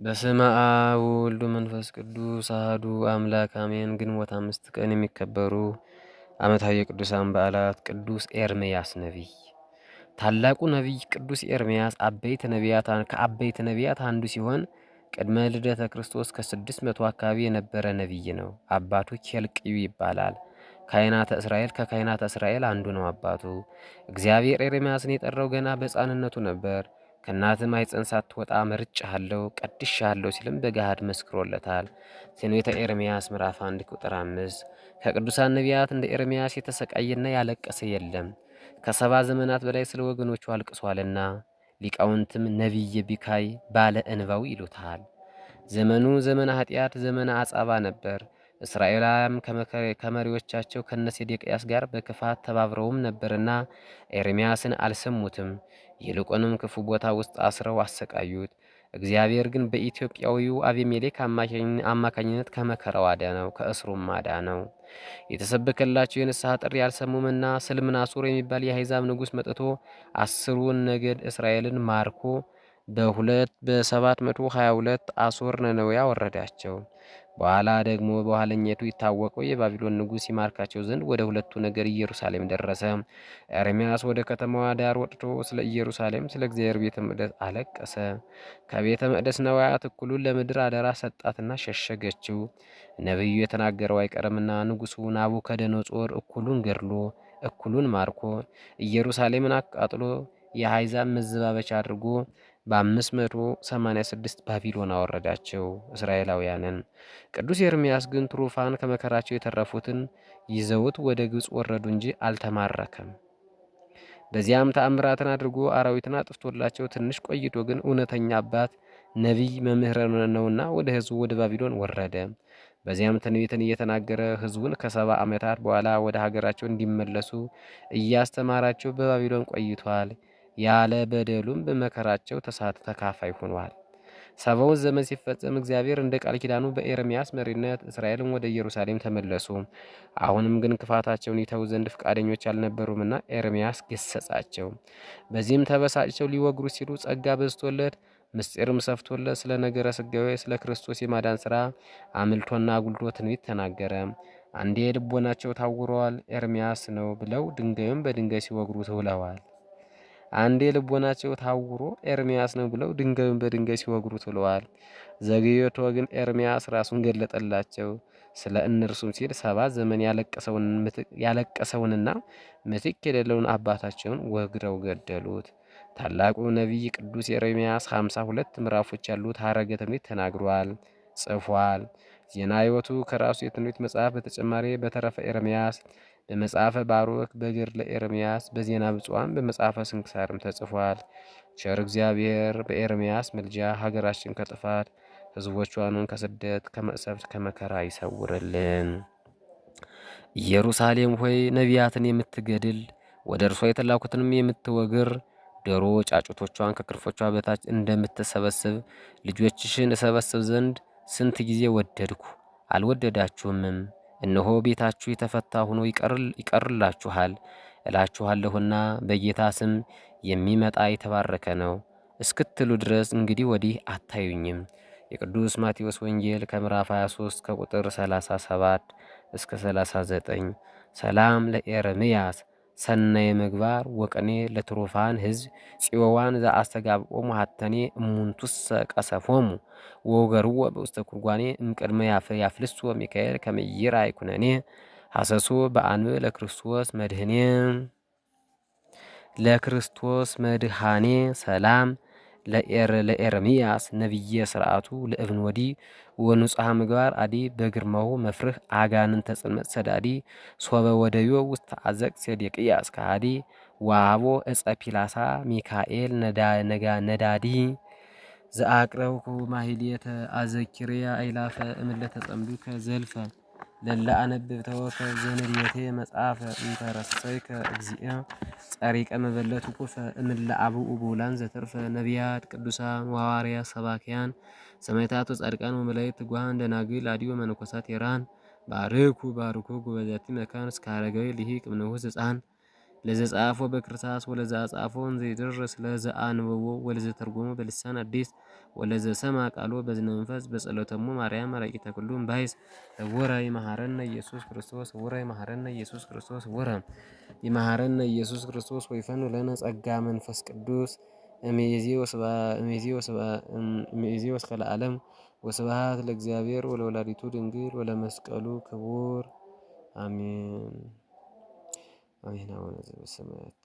በስመ አብ ወወልድ ወመንፈስ ቅዱስ አሐዱ አምላክ አሜን። ግንቦት 5 ቀን የሚከበሩ ዓመታዊ የቅዱሳን በዓላት። ቅዱስ ኤርምያስ ነቢይ። ታላቁ ነቢይ ቅዱስ ኤርምያስ ከአበይት ነቢያት አንዱ ሲሆን ቅድመ ልደተ ክርስቶስ ከ600 አካባቢ የነበረ ነቢይ ነው። አባቱ ኬልቅዩ ይባላል። ከካህናተ እስራኤል አንዱ ነው አባቱ። እግዚአብሔር ኤርምያስን የጠራው ገና በሕፃንነቱ ነበር። ከእናትህ ማኅፀን ሳትወጣ መርጬሃለሁ ቀድሼሃለሁ ሲልም በገሃድ መስክሮለታል። ትንቢተ ኤርምያስ ምዕራፍ 1 ቁጥር 5። ከቅዱሳን ነቢያት እንደ ኤርምያስ የተሰቃየና ያለቀሰ የለም፣ ከ70 ዘመናት በላይ ስለ ወገኖቹ አልቅሷልና። ሊቃውንትም ነቢየ ቢካይ ባለ እንባው ይሉታል። ዘመኑ ዘመነ ኃጢአት ዘመነ አጻባ ነበር። እስራኤላውያን ከመሪዎቻቸው ከነሴዴቅያስ ጋር በክፋት ተባብረውም ነበርና ኤርምያስን አልሰሙትም። ይልቁንም ክፉ ቦታ ውስጥ አስረው አሰቃዩት። እግዚአብሔር ግን በኢትዮጵያዊው አቤሜሌክ አማካኝነት ከመከራው አዳነው፣ ከእስሩም አዳነው። የተሰበከላቸው የንስሐ ጥሪ ያልሰሙምና ስልምናሶር የሚባል የአሕዛብ ንጉሥ መጥቶ 10ሩን ነገድ እስራኤልን ማርኮ በ722 አሶር ነነዌ አወረዳቸው። በኋላ ደግሞ በኋለኛቱ ይታወቀው የባቢሎን ንጉሥ ይማርካቸው ዘንድ ወደ ሁለቱ ነገር ኢየሩሳሌም ደረሰ። ኤርምያስ ወደ ከተማዋ ዳር ወጥቶ ስለ ኢየሩሳሌም ስለ እግዚአብሔር ቤተ መቅደስ አለቀሰ። ከቤተ መቅደስ ነዋያት እኩሉን ለምድር አደራ ሰጣትና ሸሸገችው። ነቢዩ የተናገረው አይቀርምና ንጉሡ ናቡከደነጾር እኩሉን ገድሎ እኩሉን ማርኮ ኢየሩሳሌምን አቃጥሎ የአሕዛብ መዘባበቻ አድርጎ በ586 ባቢሎን አወረዳቸው እስራኤላውያንን። ቅዱስ ኤርምያስ ግን ትሩፋን ከመከራቸው የተረፉትን ይዘውት ወደ ግብፅ ወረዱ እንጂ አልተማረከም። በዚያም ተአምራትን አድርጎ አራዊትን አጥፍቶላቸው ትንሽ ቆይቶ ግን እውነተኛ አባት ነቢይ መምህር ነውና ወደ ሕዝቡ ወደ ባቢሎን ወረደ። በዚያም ትንቢትን እየተናገረ ሕዝቡን ከ70 ዓመታት በኋላ ወደ ሀገራቸው እንዲመለሱ እያስተማራቸው በባቢሎን ቆይቷል። ያለ በደሉም በመከራቸው ተካፋይ ሆኗል። 70ውን ዘመን ሲፈጸም እግዚአብሔር እንደ ቃል ኪዳኑ በኤርምያስ መሪነት እስራኤልን ወደ ኢየሩሳሌም ተመለሱ። አሁንም ግን ክፋታቸውን ይተው ዘንድ ፈቃደኞች አልነበሩምና ኤርምያስ ገሰጻቸው። በዚህም ተበሳጭተው ሊወግሩ ሲሉ ጸጋ በዝቶለት ምስጢርም ሰፍቶለት ስለ ነገረ ሥጋዌ ስለ ክርስቶስ የማዳን ሥራ አምልቶና አጉልቶ ትንቢት ተናገረ። አንዴ ልቦናቸው ታውረዋል፣ ኤርምያስ ነው ብለው ድንጋዩን በድንጋይ ሲወግሩት ውለዋል። አንዴ ልቦናቸው ታውሮ ኤርምያስ ነው ብለው ድንጋዩን በድንጋይ ሲወግሩት ውለዋል። ዘግይቶ ግን ኤርምያስ ራሱን ገለጠላቸው። ስለ እነርሱም ሲል 70 ዘመን ያለቀሰውንና ምትክ የሌለውን አባታቸውን ወግረው ገደሉት። ታላቁ ነቢይ ቅዱስ ኤርምያስ 52 ምዕራፎች ያሉት ሐረገ ትንቢት ተናግሯል፣ ጽፏል። ዜና ሕይወቱ ከራሱ የትንቢት መጽሐፍ በተጨማሪ በተረፈ ኤርምያስ፣ በመጽሐፈ ባሮክ፣ በገድለ ኤርምያስ፣ በዜና ብፁዓን፣ በመጽሐፈ ስንክሳርም ተጽፏል። ቸር እግዚአብሔር በኤርምያስ ምልጃ ሀገራችን ከጥፋት ሕዝቦቿንም ከስደት ከመቅሰፍት ከመከራ ይሰውርልን። ኢየሩሳሌም ሆይ ነቢያትን የምትገድል ወደ እርሷ የተላኩትንም የምትወግር ዶሮ ጫጩቶቿን ከክርፎቿ በታች እንደምትሰበስብ ልጆችሽን እሰበስብ ዘንድ ስንት ጊዜ ወደድኩ፣ አልወደዳችሁምም። እነሆ ቤታችሁ የተፈታ ሆኖ ይቀርላችኋል እላችኋለሁና በጌታ ስም የሚመጣ የተባረከ ነው እስክትሉ ድረስ እንግዲህ ወዲህ አታዩኝም። የቅዱስ ማቴዎስ ወንጌል ከምዕራፍ 23 ከቁጥር 37 እስከ 39። ሰላም ለኤርምያስ ሰናየ ምግባር ወቀኔ ለትሩፋን ሕዝብ ጽዮዋን ዘአስተጋብኦሙ ሀተኔ እሙንቱሰ ቀሰፎሙ ወገርዎ በውስተ ኩርጓኔ እምቅድመ ያፍልሶ ሚካኤል ከመይራ ይኩነኔ ሐሰሶ በአንብ ለክርስቶስ መድኃኔ ሰላም ለኤርምያስ ነቢየ ስርዓቱ ለእብን ወዲ ወንጹሐ ምግባር አዲ በግርማው መፍርህ አጋንን ተጽልመት ሰዳዲ ሶበ ወደዮ ውስጥ አዘቅ ሴዴቅያስ ከሃዲ ዋቦ እጸ ፒላሳ ሚካኤል ነዳዲ ዘአቅረብኩ ማሂልየተ አዘኪርያ አይላፈ እምለተ ጸምዱከ ዘልፈ ለላ አነብብ ተወከ ዘንዴቴ መጽሐፈ እንተረሰይከ እግዚአ ጸሪቀ መበለቱ ኩፈ እምለ አብኡ ቡላን ዘተርፈ ነቢያት ቅዱሳን ወሐዋርያት ሰባክያን ሰማዕታት ጻድቃን ወመላእክት ትጉሃን ደናግል አዲዮ መነኮሳት የራን ባርኩ ጉበዛቲ መካን እስከ አረጋዊ ልሂቅ እምንዑስ ሕፃን ለዘ ጻፎ በክርታስ ወለዘ አጻፎን ዘይደርስ ለዘ አንበቦ ወለዘ ተርጎሞ በልሳን አዲስ ወለዘ ሰማ ቃሎ በዝነ መንፈስ በጸሎተሙ ማርያም አራቂተ ኩሉም ባይስ ወራ ይመሐረነ ኢየሱስ ክርስቶስ ወራ ይመሐረነ ኢየሱስ ክርስቶስ ወራ ይመሐረነ ኢየሱስ ክርስቶስ ወይፈኑ ለነ ጸጋ መንፈስ ቅዱስ እምይእዜ ወእስከ ለዓለም ወስብሐት ለእግዚአብሔር ወለወላዲቱ ድንግል ወለመስቀሉ ክቡር አሜን። አሜን። አቡነ ዘበሰማያት